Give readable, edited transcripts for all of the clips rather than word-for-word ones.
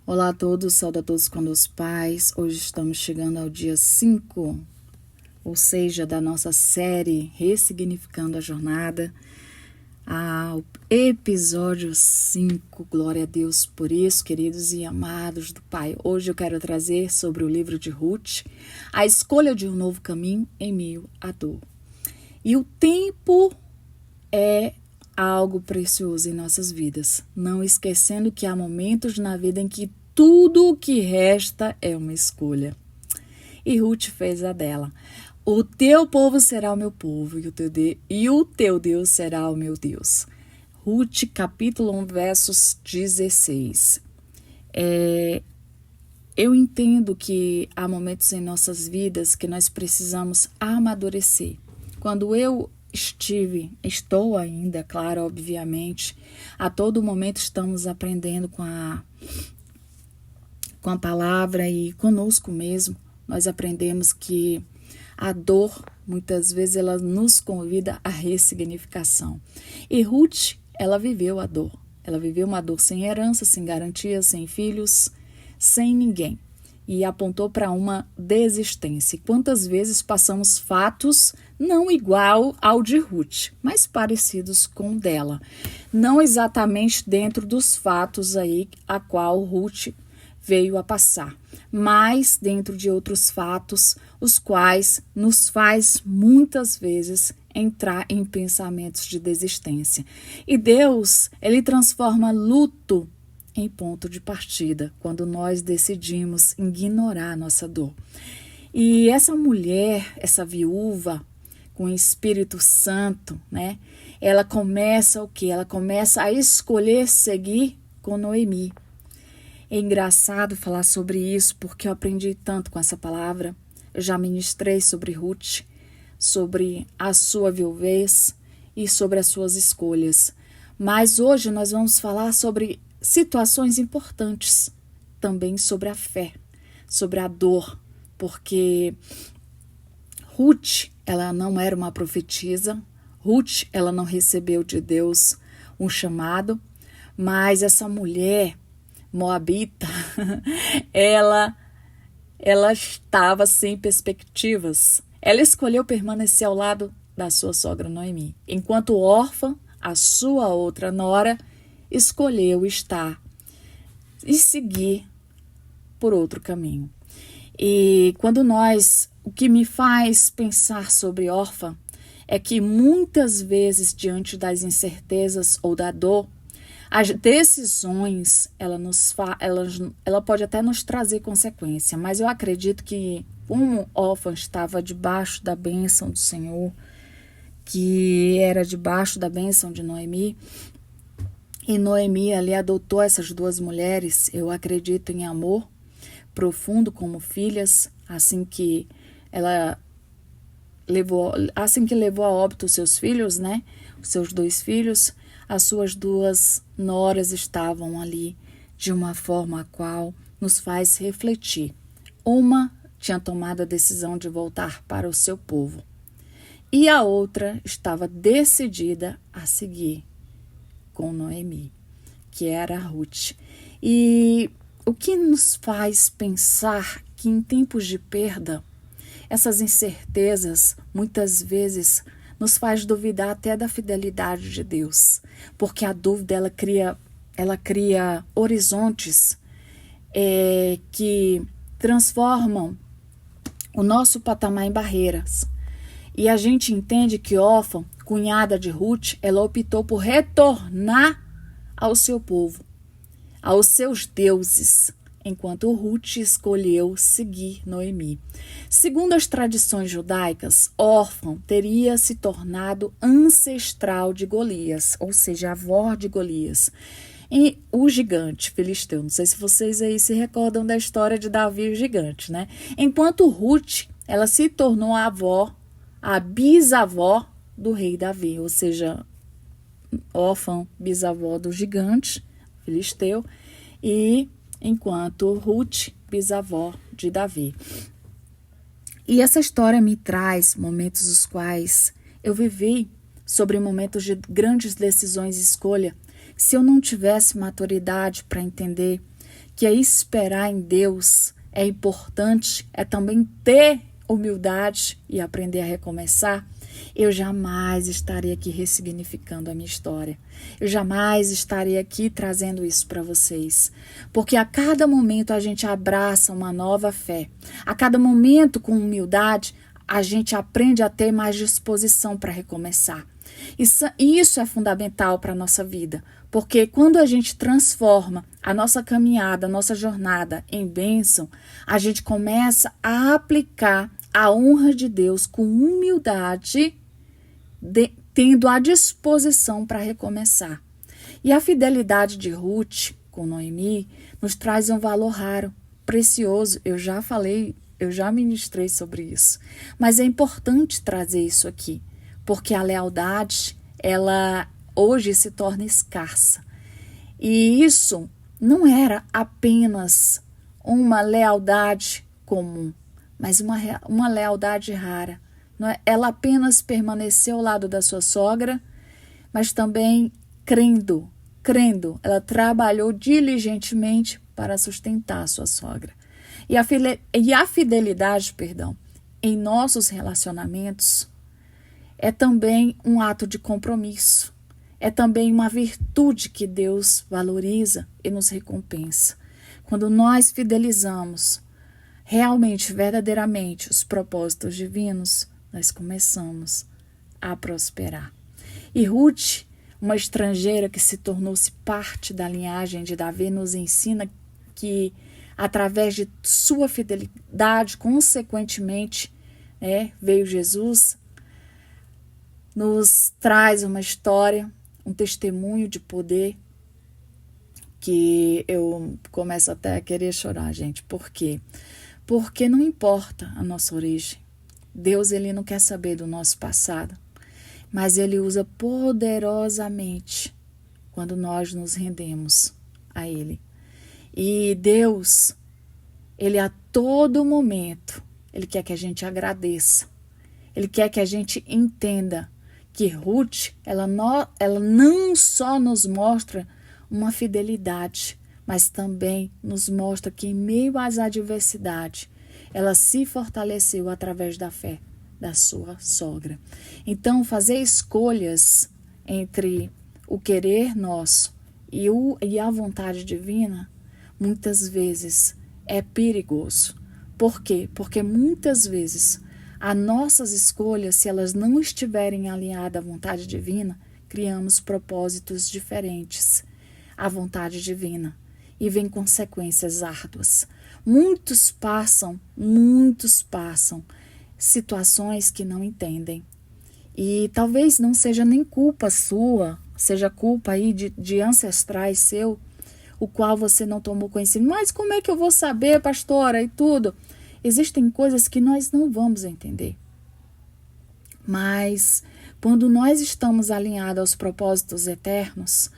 Olá a todos, saúde a todos com Deus paz. Hoje estamos chegando ao dia 5, ou seja, da nossa série Ressignificando a Jornada, ao episódio 5. Glória a Deus por isso, queridos e amados do Pai. Hoje eu quero trazer sobre o livro de Ruth, a escolha de um novo caminho em meio à dor. E o tempo é algo precioso em nossas vidas, não esquecendo que há momentos na vida em que tudo o que resta é uma escolha. E Ruth fez a dela. O teu povo será o meu povo e o teu Deus será o meu Deus. Ruth, capítulo 1, versos 16. Eu entendo que há momentos em nossas vidas que nós precisamos amadurecer. Quando eu estou ainda, claro, obviamente, a todo momento estamos aprendendo com a palavra e conosco mesmo. Nós aprendemos que a dor, muitas vezes, ela nos convida à ressignificação. E Ruth, ela viveu a dor. Ela viveu uma dor sem herança, sem garantia, sem filhos, sem ninguém. E apontou para uma desistência. E quantas vezes passamos fatos não igual ao de Ruth, mas parecidos com o dela. Não exatamente dentro dos fatos aí a qual Ruth veio a passar, mas dentro de outros fatos, os quais nos faz muitas vezes entrar em pensamentos de desistência. E Deus, Ele transforma luto em ponto de partida, quando nós decidimos ignorar a nossa dor. E essa mulher, essa viúva, com o Espírito Santo, né? Ela começa o quê? Ela começa a escolher seguir com Noemi. É engraçado falar sobre isso, porque eu aprendi tanto com essa palavra. Eu já ministrei sobre Ruth, sobre a sua viuvez e sobre as suas escolhas. Mas hoje nós vamos falar sobre situações importantes, também sobre a fé, sobre a dor, porque Ruth, ela não era uma profetisa, Ruth, ela não recebeu de Deus um chamado, mas essa mulher moabita, ela estava sem perspectivas. Ela escolheu permanecer ao lado da sua sogra Noemi, enquanto órfã, a sua outra nora escolheu estar e seguir por outro caminho. E o que me faz pensar sobre órfã é que muitas vezes, diante das incertezas ou da dor, as decisões, ela pode até nos trazer consequência, mas eu acredito que como órfã estava debaixo da bênção do Senhor, que era debaixo da bênção de Noemi, e Noemi ali adotou essas duas mulheres, eu acredito em amor profundo como filhas, assim que levou a óbito os seus filhos, né? Os seus 2 filhos, as suas 2 noras estavam ali de uma forma a qual nos faz refletir. Uma tinha tomado a decisão de voltar para o seu povo e a outra estava decidida a seguir com Noemi, que era a Ruth. E o que nos faz pensar que em tempos de perda, essas incertezas muitas vezes nos faz duvidar até da fidelidade de Deus, porque a dúvida ela cria horizontes que transformam o nosso patamar em barreiras. E a gente entende que Orfa, cunhada de Ruth, ela optou por retornar ao seu povo, aos seus deuses, enquanto Ruth escolheu seguir Noemi. Segundo as tradições judaicas, Orfa teria se tornado ancestral de Golias, ou seja, avó de Golias, e o gigante filisteu. Não sei se vocês aí se recordam da história de Davi e o gigante, né? Enquanto Ruth, ela se tornou a bisavó do rei Davi, ou seja, órfã, bisavó do gigante filisteu, e enquanto Ruth, bisavó de Davi. E essa história me traz momentos os quais eu vivi sobre momentos de grandes decisões e escolha. Se eu não tivesse maturidade para entender que é esperar em Deus, é importante, é também ter humildade e aprender a recomeçar, eu jamais estaria aqui ressignificando a minha história. Eu jamais estaria aqui trazendo isso para vocês. Porque a cada momento a gente abraça uma nova fé. A cada momento, com humildade, a gente aprende a ter mais disposição para recomeçar. Isso é fundamental para a nossa vida. Porque quando a gente transforma a nossa caminhada, a nossa jornada em bênção, a gente começa a aplicar a honra de Deus com humildade, tendo a disposição para recomeçar. E a fidelidade de Ruth com Noemi nos traz um valor raro, precioso. Eu já falei, eu já ministrei sobre isso. Mas é importante trazer isso aqui, porque a lealdade, ela hoje se torna escassa. E isso não era apenas uma lealdade comum, mas uma lealdade rara. Não é? Ela apenas permaneceu ao lado da sua sogra, mas também crendo. Ela trabalhou diligentemente para sustentar a sua sogra. E a fidelidade, em nossos relacionamentos é também um ato de compromisso. É também uma virtude que Deus valoriza e nos recompensa. Quando nós fidelizamos realmente, verdadeiramente, os propósitos divinos, nós começamos a prosperar. E Ruth, uma estrangeira que se tornou-se parte da linhagem de Davi, nos ensina que, através de sua fidelidade, consequentemente, veio Jesus, nos traz uma história, um testemunho de poder, que eu começo até a querer chorar, gente. Por quê? Porque não importa a nossa origem. Deus, ele não quer saber do nosso passado, mas ele usa poderosamente quando nós nos rendemos a ele. E Deus, ele a todo momento, ele quer que a gente agradeça. Ele quer que a gente entenda que Ruth, ela não só nos mostra uma fidelidade, mas também nos mostra que, em meio às adversidades, ela se fortaleceu através da fé da sua sogra. Então, fazer escolhas entre o querer nosso e a vontade divina, muitas vezes é perigoso. Por quê? Porque muitas vezes as nossas escolhas, se elas não estiverem alinhadas à vontade divina, criamos propósitos diferentes à vontade divina e vem consequências árduas. Muitos passam situações que não entendem. E talvez não seja nem culpa sua, seja culpa aí de ancestrais seu, o qual você não tomou conhecimento. Mas como é que eu vou saber, pastora, e tudo? Existem coisas que nós não vamos entender. Mas quando nós estamos alinhados aos propósitos eternos,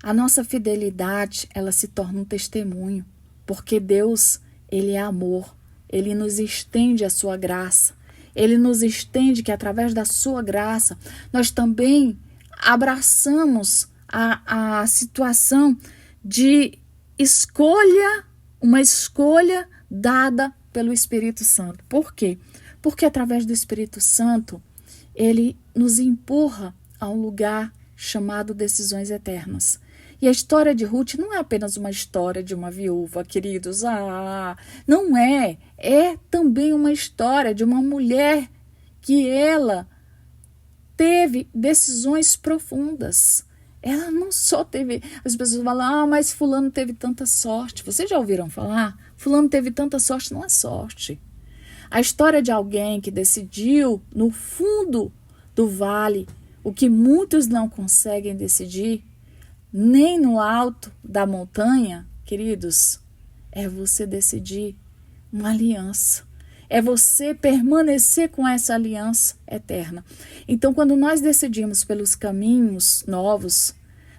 a nossa fidelidade, ela se torna um testemunho. Porque Deus, ele é amor. Ele nos estende a sua graça. Ele nos estende que, através da sua graça, nós também abraçamos a situação de escolha, uma escolha dada pelo Espírito Santo. Por quê? Porque através do Espírito Santo, ele nos empurra a um lugar chamado decisões eternas. E a história de Ruth não é apenas uma história de uma viúva, queridos. Não é. É também uma história de uma mulher que ela teve decisões profundas. Ela não só teve... As pessoas falam, mas fulano teve tanta sorte. Vocês já ouviram falar? Fulano teve tanta sorte. Não é sorte. A história de alguém que decidiu no fundo do vale o que muitos não conseguem decidir, nem no alto da montanha, queridos, é você decidir uma aliança. É você permanecer com essa aliança eterna. Então, quando nós decidimos pelos caminhos novos,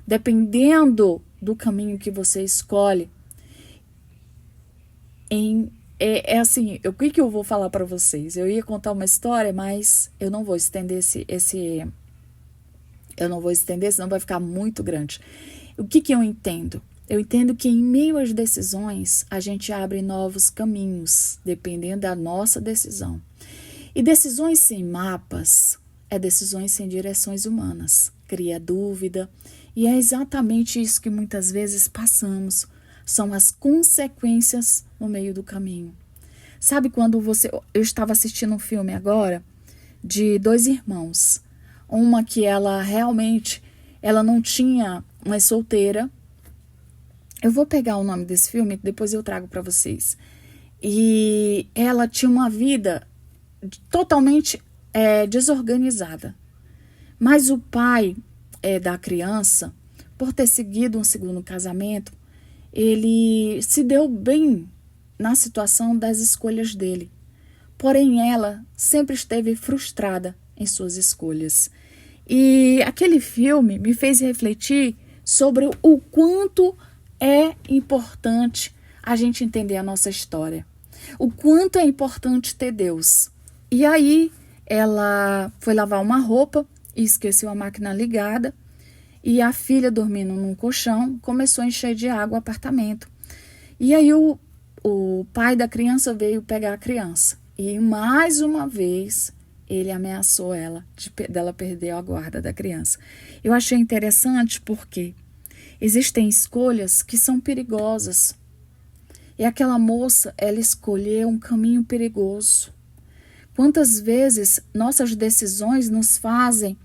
dependendo do caminho que você escolhe, assim, o que eu vou falar para vocês? Eu ia contar uma história, mas eu não vou estender eu não vou estender, senão vai ficar muito grande. O que eu entendo? Eu entendo que em meio às decisões, a gente abre novos caminhos, dependendo da nossa decisão. E decisões sem mapas é decisões sem direções humanas. Cria dúvida. E é exatamente isso que muitas vezes passamos. São as consequências no meio do caminho. Sabe quando eu estava assistindo um filme agora de 2 irmãos. Uma que ela realmente, ela não tinha, uma solteira. Eu vou pegar o nome desse filme, depois eu trago para vocês. E ela tinha uma vida totalmente desorganizada. Mas o pai da criança, por ter seguido um segundo casamento, ele se deu bem na situação das escolhas dele. Porém, ela sempre esteve frustrada em suas escolhas. E aquele filme me fez refletir sobre o quanto é importante a gente entender a nossa história. O quanto é importante ter Deus. E aí, ela foi lavar uma roupa e esqueceu a máquina ligada. E a filha, dormindo num colchão, começou a encher de água o apartamento. E aí, o pai da criança veio pegar a criança. E mais uma vez, ele ameaçou ela dela perder a guarda da criança. Eu achei interessante porque existem escolhas que são perigosas. E aquela moça, ela escolheu um caminho perigoso. Quantas vezes nossas decisões nos fazem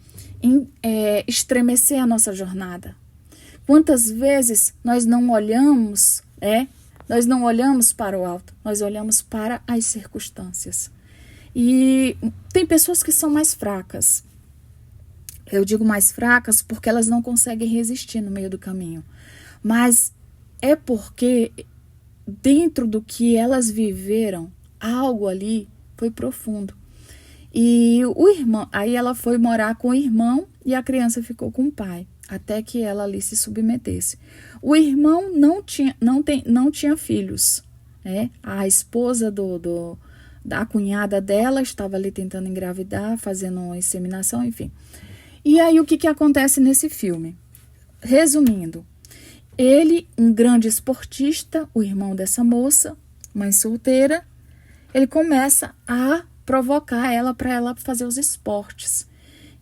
estremecer a nossa jornada? Quantas vezes nós não olhamos, nós não olhamos para o alto, nós olhamos para as circunstâncias. E tem pessoas que são mais fracas. Eu digo mais fracas porque elas não conseguem resistir no meio do caminho. Mas é porque dentro do que elas viveram, algo ali foi profundo. E o irmão, aí ela foi morar com o irmão e a criança ficou com o pai, até que ela ali se submetesse. O irmão não tinha filhos, né? A esposa da cunhada dela estava ali tentando engravidar, fazendo uma inseminação, enfim. E aí o que acontece nesse filme? Resumindo, ele, um grande esportista, o irmão dessa moça, mãe solteira, ele começa a provocar ela para ela fazer os esportes.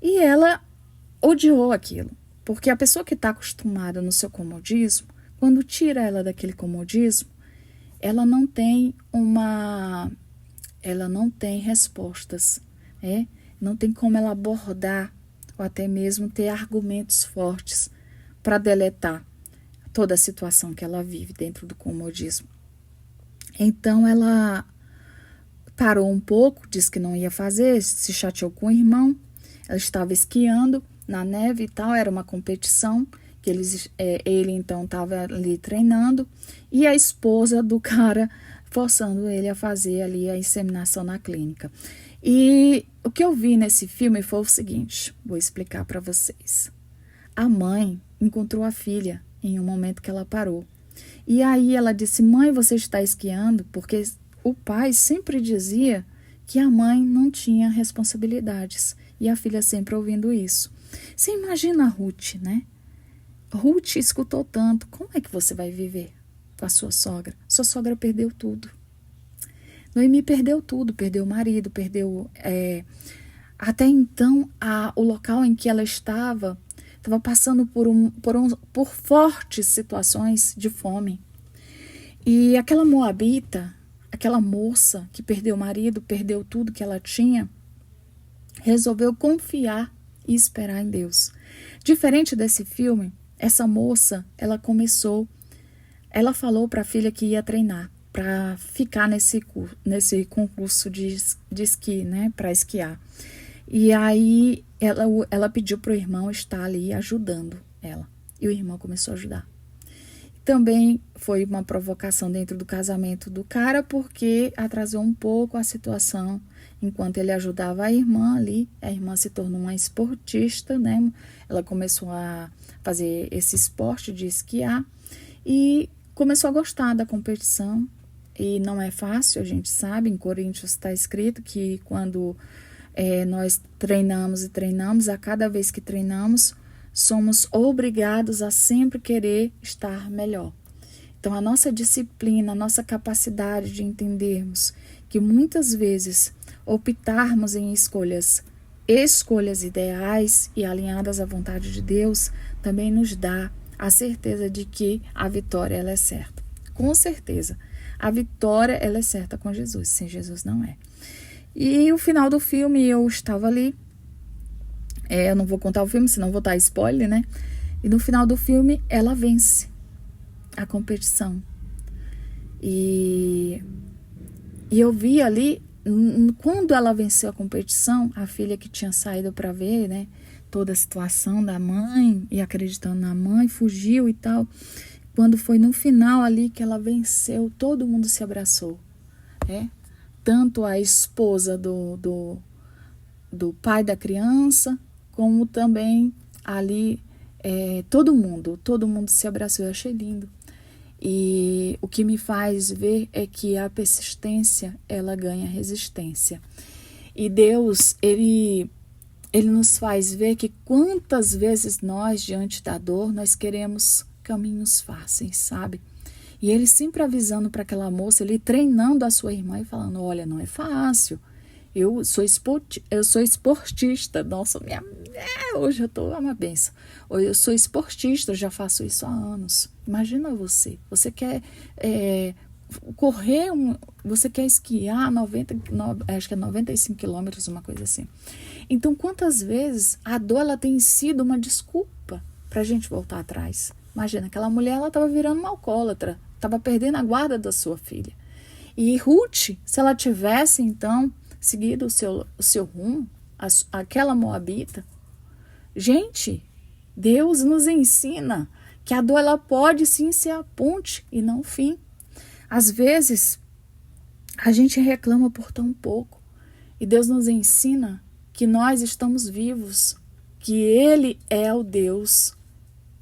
E ela odiou aquilo, porque a pessoa que está acostumada no seu comodismo, quando tira ela daquele comodismo, ela não tem respostas, não tem como ela abordar ou até mesmo ter argumentos fortes para deletar toda a situação que ela vive dentro do comodismo. Então ela parou um pouco, disse que não ia fazer, se chateou com o irmão. Ela estava esquiando na neve e tal, era uma competição que ele então estava ali treinando e a esposa do cara forçando ele a fazer ali a inseminação na clínica. E o que eu vi nesse filme foi o seguinte, vou explicar para vocês. A mãe encontrou a filha em um momento que ela parou. E aí ela disse, mãe, você está esquiando? Porque o pai sempre dizia que a mãe não tinha responsabilidades. E a filha sempre ouvindo isso. Você imagina a Ruth, né? Ruth escutou tanto. Como é que você vai viver com a sua sogra? Sua sogra perdeu tudo. Noemi perdeu tudo. Perdeu o marido, perdeu... até então, o local em que ela estava passando por fortes situações de fome. E aquela moabita, aquela moça que perdeu o marido, perdeu tudo que ela tinha, resolveu confiar e esperar em Deus. Diferente desse filme, essa moça, ela falou para a filha que ia treinar, para ficar nesse concurso de esqui, né, para esquiar. E aí ela pediu para o irmão estar ali ajudando ela. E o irmão começou a ajudar. Também foi uma provocação dentro do casamento do cara, porque atrasou um pouco a situação. Enquanto ele ajudava a irmã ali, a irmã se tornou uma esportista, né? Ela começou a fazer esse esporte de esquiar e começou a gostar da competição. E não é fácil, a gente sabe, em Coríntios está escrito que quando nós treinamos, a cada vez que treinamos, somos obrigados a sempre querer estar melhor. Então, a nossa disciplina, a nossa capacidade de entendermos que muitas vezes optarmos em escolhas ideais e alinhadas à vontade de Deus, também nos dá a certeza de que a vitória ela é certa. Com certeza, a vitória ela é certa com Jesus, sem Jesus não é. E o final do filme, eu estava ali, eu não vou contar o filme, senão vou dar spoiler, né? E no final do filme, ela vence a competição. E eu vi ali, quando ela venceu a competição, a filha que tinha saído para ver, né, toda a situação da mãe e acreditando na mãe, fugiu e tal. Quando foi no final ali que ela venceu, todo mundo se abraçou, né? Tanto a esposa do pai da criança, como também ali todo mundo se abraçou. Eu achei lindo. E o que me faz ver é que a persistência, ela ganha resistência. E Deus, Ele nos faz ver que quantas vezes nós, diante da dor, nós queremos caminhos fáceis, sabe? E Ele sempre avisando para aquela moça, Ele treinando a sua irmã e falando, olha, não é fácil. Eu sou esportista. Nossa, hoje eu tô uma benção. Eu sou esportista, eu já faço isso há anos. Imagina você quer correr, você quer esquiar 95 quilômetros, uma coisa assim. Então, quantas vezes a dor ela tem sido uma desculpa para a gente voltar atrás? Imagina, aquela mulher ela estava virando uma alcoólatra, estava perdendo a guarda da sua filha. E Ruth, se ela tivesse, então, seguido o seu rumo, aquela moabita, gente, Deus nos ensina que a dor ela pode sim ser a ponte e não o fim. Às vezes, a gente reclama por tão pouco e Deus nos ensina que nós estamos vivos, que Ele é o Deus.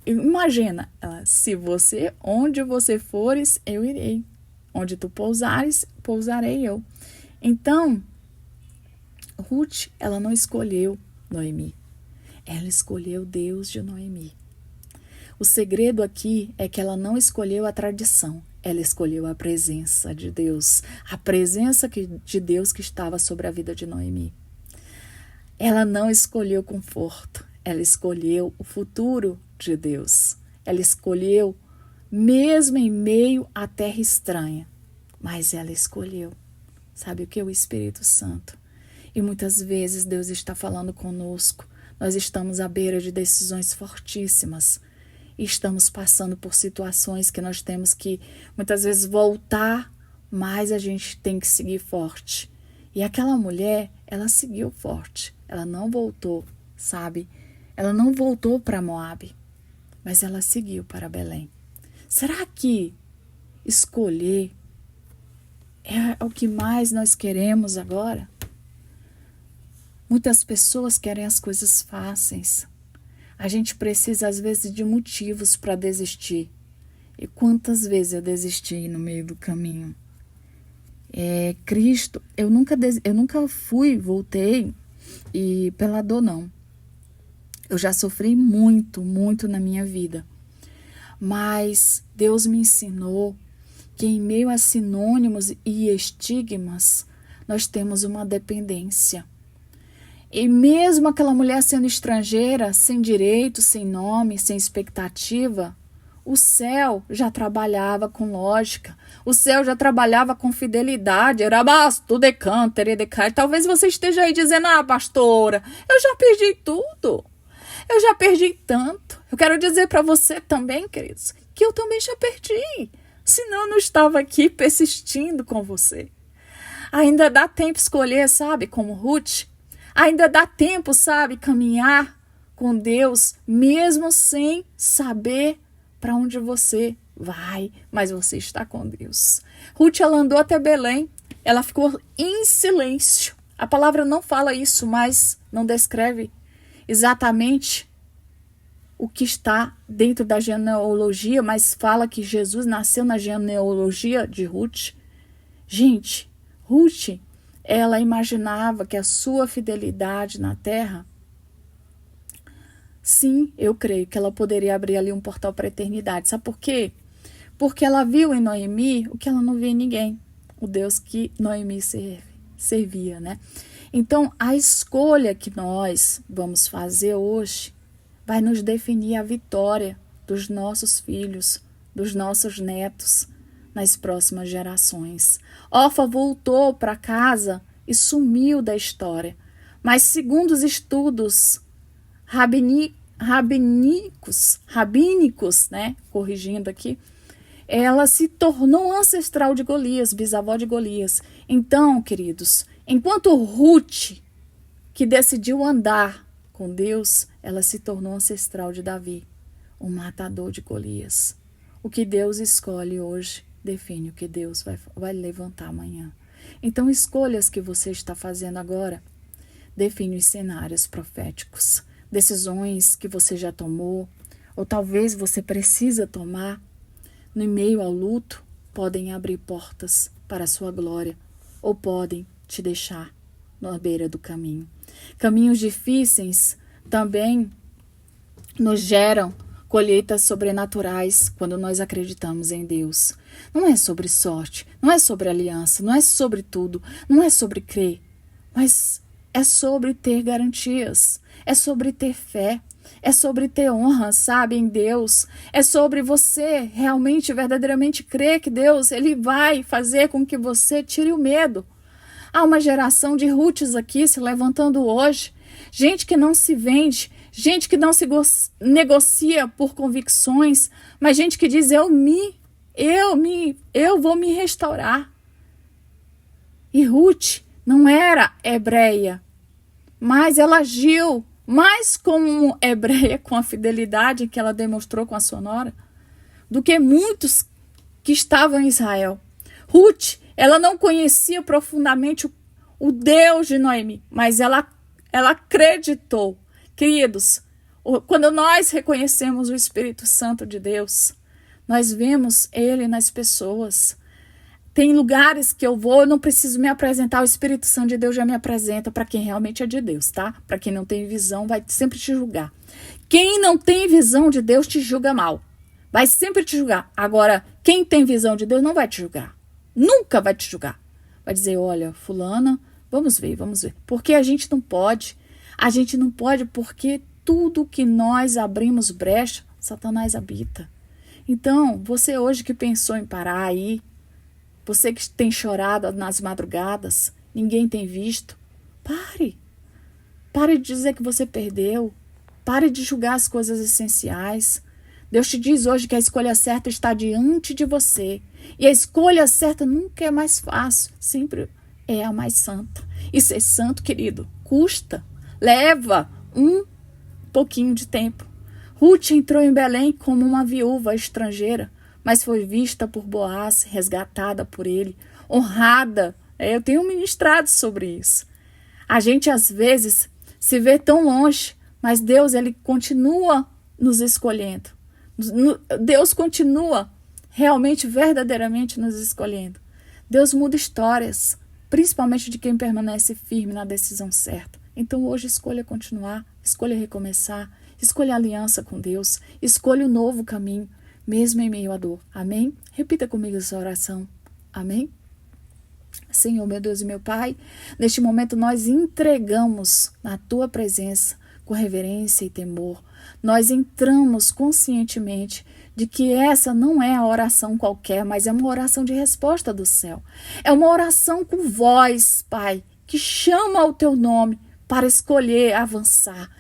Imagina, onde você fores, eu irei. Onde tu pousares, pousarei eu. Então, Ruth, ela não escolheu Noemi. Ela escolheu Deus de Noemi. O segredo aqui é que ela não escolheu a tradição. Ela escolheu a presença de Deus. A presença de Deus que estava sobre a vida de Noemi. Ela não escolheu conforto. Ela escolheu o futuro de Deus. Ela escolheu mesmo em meio à terra estranha. Mas ela escolheu. Sabe o que? O Espírito Santo. E muitas vezes Deus está falando conosco. Nós estamos à beira de decisões fortíssimas. E estamos passando por situações que nós temos que muitas vezes voltar, mas a gente tem que seguir forte. E aquela mulher, ela seguiu forte. Ela não voltou, sabe? Ela não voltou para Moabe, mas ela seguiu para Belém. Será que escolher é o que mais nós queremos agora? Muitas pessoas querem as coisas fáceis. A gente precisa, às vezes, de motivos para desistir. E quantas vezes eu desisti no meio do caminho? Cristo, eu nunca voltei e pela dor, não. Eu já sofri muito, muito na minha vida. Mas Deus me ensinou que em meio a sinônimos e estigmas, nós temos uma dependência. E mesmo aquela mulher sendo estrangeira, sem direito, sem nome, sem expectativa, o céu já trabalhava com lógica, o céu já trabalhava com fidelidade. Era basto de cantere de cai. Talvez você esteja aí dizendo, pastora, eu já perdi tudo, eu já perdi tanto. Eu quero dizer para você também, queridos, que eu também já perdi, senão eu não estava aqui persistindo com você. Ainda dá tempo escolher, sabe, como Ruth. Ainda dá tempo, sabe, caminhar com Deus, mesmo sem saber para onde você vai, mas você está com Deus. Ruth, ela andou até Belém, ela ficou em silêncio. A palavra não fala isso, mas não descreve exatamente o que está dentro da genealogia, mas fala que Jesus nasceu na genealogia de Ruth. Gente, Ruth, ela imaginava que a sua fidelidade na terra Sim, eu creio que ela poderia abrir ali um portal para a eternidade. Sabe por quê? Porque ela viu em Noemi o que ela não via em ninguém. O Deus que Noemi servia, né? Então, a escolha que nós vamos fazer hoje vai nos definir a vitória dos nossos filhos, dos nossos netos nas próximas gerações. Orfa voltou para casa e sumiu da história. Mas segundo os estudos rabínicos, né? Corrigindo aqui, ela se tornou ancestral de Golias, bisavó de Golias. Então, queridos, enquanto Ruth, que decidiu andar com Deus, ela se tornou ancestral de Davi, o matador de Golias. O que Deus escolhe hoje define o que Deus vai levantar amanhã. Então, escolhas que você está fazendo agora definem os cenários proféticos. Decisões que você já tomou, ou talvez você precisa tomar, no meio ao luto, podem abrir portas para a sua glória, ou podem te deixar na beira do caminho. Caminhos difíceis também nos geram colheitas sobrenaturais quando nós acreditamos em Deus. Não é sobre sorte, não é sobre aliança, não é sobre tudo, não é sobre crer, mas é sobre ter garantias, é sobre ter fé, é sobre ter honra, sabe, em Deus. É sobre você realmente, verdadeiramente crer que Deus, Ele vai fazer com que você tire o medo. Há uma geração de Ruths aqui se levantando hoje. Gente que não se vende, gente que não se negocia por convicções, mas gente que diz, eu vou me restaurar. E Ruth não era hebreia, mas ela agiu mais como hebreia, com a fidelidade que ela demonstrou com a sua nora, do que muitos que estavam em Israel. Ruth, ela não conhecia profundamente o Deus de Noemi, mas ela acreditou. Queridos, quando nós reconhecemos o Espírito Santo de Deus, nós vemos Ele nas pessoas. Tem lugares que eu vou, eu não preciso me apresentar, o Espírito Santo de Deus já me apresenta para quem realmente é de Deus, tá? Para quem não tem visão, vai sempre te julgar. Quem não tem visão de Deus te julga mal. Vai sempre te julgar. Agora, quem tem visão de Deus não vai te julgar. Nunca vai te julgar. Vai dizer, olha, fulana, vamos ver. Porque a gente não pode. A gente não pode porque tudo que nós abrimos brecha, Satanás habita. Então, você hoje que pensou em parar aí, você que tem chorado nas madrugadas, ninguém tem visto, pare. Pare de dizer que você perdeu. Pare de julgar as coisas essenciais. Deus te diz hoje que a escolha certa está diante de você. E a escolha certa nunca é mais fácil, sempre é a mais santa. E ser santo, querido, custa, leva um pouquinho de tempo. Ruth entrou em Belém como uma viúva estrangeira, mas foi vista por Boaz, resgatada por ele, honrada. Eu tenho ministrado sobre isso. A gente, às vezes, se vê tão longe, mas Deus, Ele continua nos escolhendo. Deus continua realmente, verdadeiramente nos escolhendo. Deus muda histórias, principalmente de quem permanece firme na decisão certa. Então, hoje, escolha continuar, escolha recomeçar, escolha aliança com Deus, escolha o novo caminho, mesmo em meio à dor. Amém? Repita comigo essa oração. Amém? Senhor, meu Deus e meu Pai, neste momento nós entregamos na Tua presença com reverência e temor. Nós entramos conscientemente de que essa não é a oração qualquer, mas é uma oração de resposta do céu. É uma oração com voz, Pai, que chama o Teu nome para escolher avançar,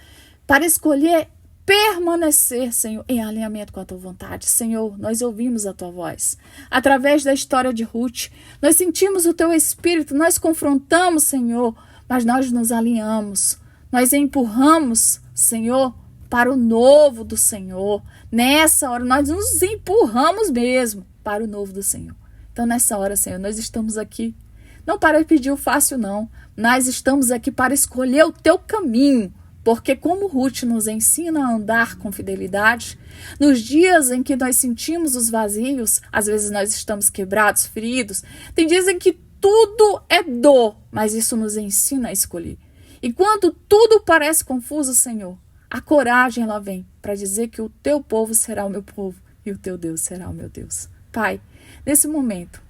para escolher permanecer, Senhor, em alinhamento com a Tua vontade. Senhor, nós ouvimos a Tua voz. Através da história de Ruth, nós sentimos o Teu Espírito, nós confrontamos, Senhor, mas nós nos alinhamos. Nós empurramos, Senhor, para o novo do Senhor. Nessa hora, nós nos empurramos mesmo para o novo do Senhor. Então, nessa hora, Senhor, nós estamos aqui, não para pedir o fácil, não. Nós estamos aqui para escolher o Teu caminho. Porque como Ruth nos ensina a andar com fidelidade, nos dias em que nós sentimos os vazios, às vezes nós estamos quebrados, feridos, tem dias em que tudo é dor, mas isso nos ensina a escolher. E quando tudo parece confuso, Senhor, A coragem, ela vem para dizer que o teu povo será o meu povo e o teu Deus será o meu Deus. Pai, nesse momento,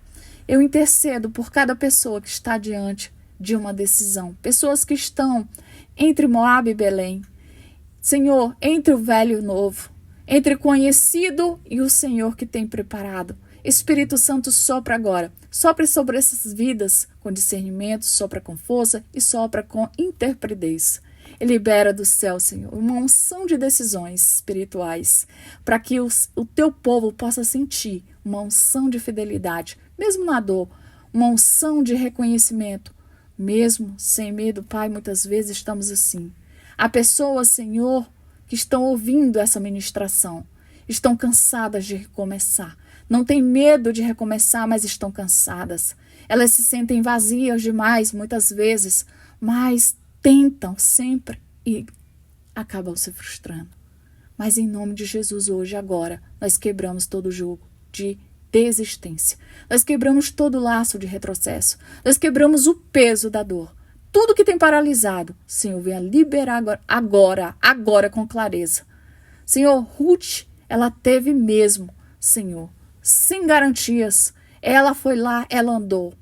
eu intercedo por cada pessoa que está diante de uma decisão. Pessoas que estão entre Moabe e Belém. Senhor, entre o velho e o novo. Entre o conhecido e o Senhor que tem preparado. Espírito Santo, sopra agora. Sopra sobre essas vidas com discernimento, sopra com força e sopra com intrepidez. E libera do céu, Senhor, uma unção de decisões espirituais para que o teu povo possa sentir uma unção de fidelidade, mesmo na dor, uma unção de reconhecimento, mesmo sem medo. Pai, muitas vezes estamos assim. Há pessoas, Senhor, que estão ouvindo essa ministração, estão cansadas de recomeçar. Não têm medo de recomeçar, mas estão cansadas. Elas se sentem vazias demais, muitas vezes, mas tentam sempre e acabam se frustrando. Mas em nome de Jesus, hoje, agora, nós quebramos todo o jugo de desistência. Nós quebramos todo o laço de retrocesso. Nós quebramos o peso da dor. Tudo que tem paralisado, Senhor, venha liberar agora com clareza. Senhor, Ruth, ela teve mesmo, Senhor, sem garantias. Ela foi lá, ela andou.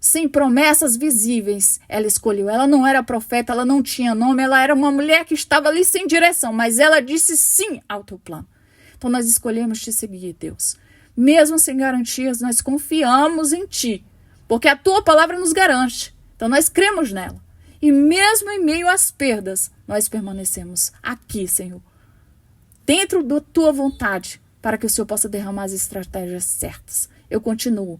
Sem promessas visíveis, ela escolheu. Ela não era profeta, ela não tinha nome, ela era uma mulher que estava ali sem direção, mas ela disse sim ao teu plano. Então nós escolhemos te seguir, Deus. Mesmo sem garantias, nós confiamos em ti, porque a tua palavra nos garante. Então nós cremos nela. E mesmo em meio às perdas, nós permanecemos aqui, Senhor, dentro da tua vontade, para que o Senhor possa derramar as estratégias certas. Eu continuo.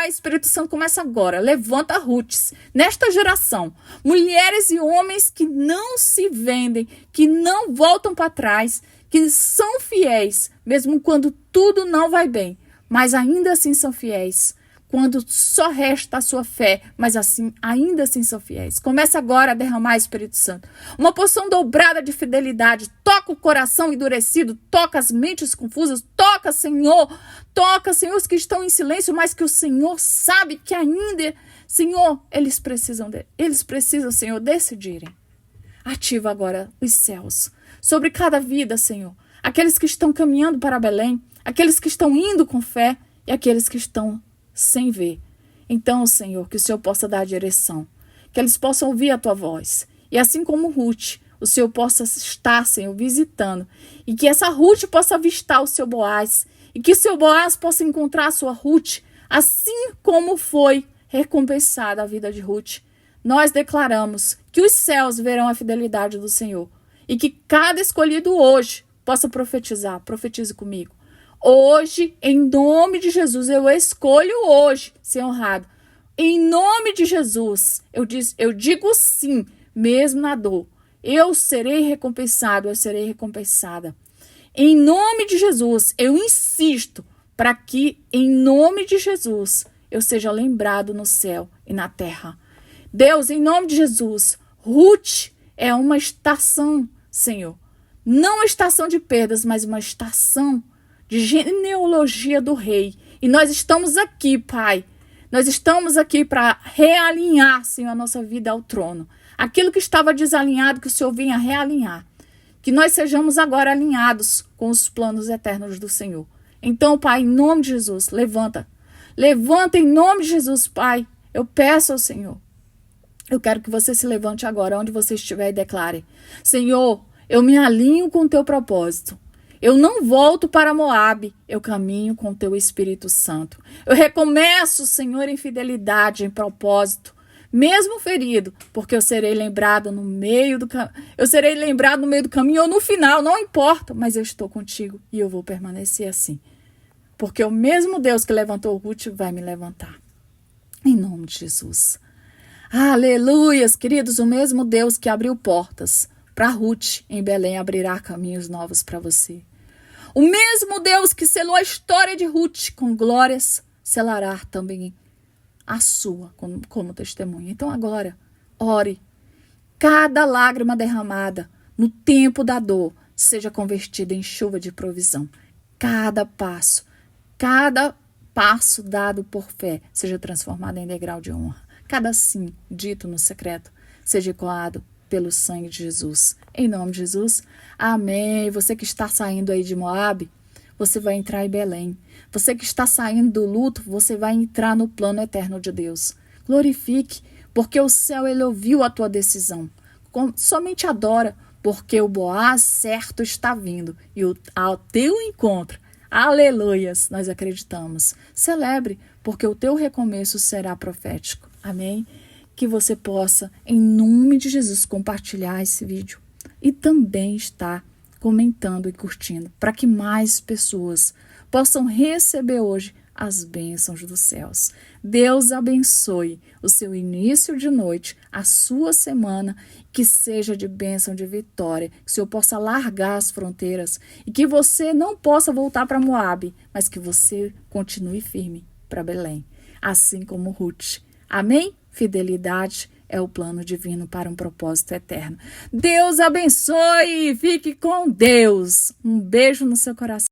Espírito Santo, começa agora. Levanta Ruths nesta geração. Mulheres e homens que não se vendem, que não voltam para trás, que são fiéis, mesmo quando tudo não vai bem, mas ainda assim são fiéis. Quando só resta a sua fé, mas assim, ainda assim são fiéis. Começa agora a derramar, Espírito Santo. Uma porção dobrada de fidelidade. Toca o coração endurecido, toca as mentes confusas, toca, Senhor, os que estão em silêncio, mas que o Senhor sabe que ainda, Senhor, eles precisam, Senhor, decidirem. Ativa agora os céus sobre cada vida, Senhor. Aqueles que estão caminhando para Belém, aqueles que estão indo com fé e aqueles que estão sem ver. Então, Senhor, que o Senhor possa dar a direção, que eles possam ouvir a tua voz. E assim como Ruth, o Senhor possa estar, Senhor, visitando. E que essa Ruth possa avistar o seu Boaz. E que o seu Boaz possa encontrar a sua Ruth, assim como foi recompensada a vida de Ruth. Nós declaramos que os céus verão a fidelidade do Senhor. E que cada escolhido hoje possa profetizar. Profetize comigo. Hoje, em nome de Jesus, eu escolho hoje ser honrado. Em nome de Jesus, eu digo sim, mesmo na dor. Eu serei recompensado, eu serei recompensada. Em nome de Jesus, eu insisto para que, em nome de Jesus, eu seja lembrado no céu e na terra. Deus, em nome de Jesus, Ruth é uma estação, Senhor. Não uma estação de perdas, mas uma estação de genealogia do rei. E nós estamos aqui, Pai. Nós estamos aqui para realinhar, Senhor, a nossa vida ao trono. Aquilo que estava desalinhado, que o Senhor venha realinhar. Que nós sejamos agora alinhados com os planos eternos do Senhor. Então, Pai, em nome de Jesus, levanta. Levanta em nome de Jesus, Pai. Eu peço ao Senhor. Eu quero que você se levante agora, onde você estiver, e declare: Senhor, eu me alinho com o teu propósito. Eu não volto para Moabe, eu caminho com o teu Espírito Santo. Eu recomeço, Senhor, em fidelidade, em propósito, mesmo ferido, porque eu serei lembrado no meio do caminho ou no final, não importa, mas eu estou contigo e eu vou permanecer assim. Porque o mesmo Deus que levantou Ruth vai me levantar. Em nome de Jesus. Aleluias, queridos, o mesmo Deus que abriu portas para Ruth em Belém abrirá caminhos novos para você. O mesmo Deus que selou a história de Ruth com glórias, selará também a sua como testemunha. Então agora, ore. Cada lágrima derramada no tempo da dor seja convertida em chuva de provisão. Cada passo dado por fé seja transformado em degrau de honra. Cada sim dito no secreto seja ecoado pelo sangue de Jesus. Em nome de Jesus, amém. Você que está saindo aí de Moabe, você vai entrar em Belém. Você que está saindo do luto, você vai entrar no plano eterno de Deus. Glorifique, porque o céu ele ouviu a tua decisão. Somente adora, porque o Boaz certo está vindo e ao teu encontro, aleluias, nós acreditamos. Celebre, porque o teu recomeço será profético. Amém? Que você possa, em nome de Jesus, compartilhar esse vídeo e também estar comentando e curtindo, para que mais pessoas possam receber hoje as bênçãos dos céus. Deus abençoe o seu início de noite, a sua semana, que seja de bênção, de vitória, que o Senhor possa largar as fronteiras e que você não possa voltar para Moabe, mas que você continue firme para Belém, assim como Ruth. Amém? Fidelidade é o plano divino para um propósito eterno. Deus abençoe, fique com Deus. Um beijo no seu coração.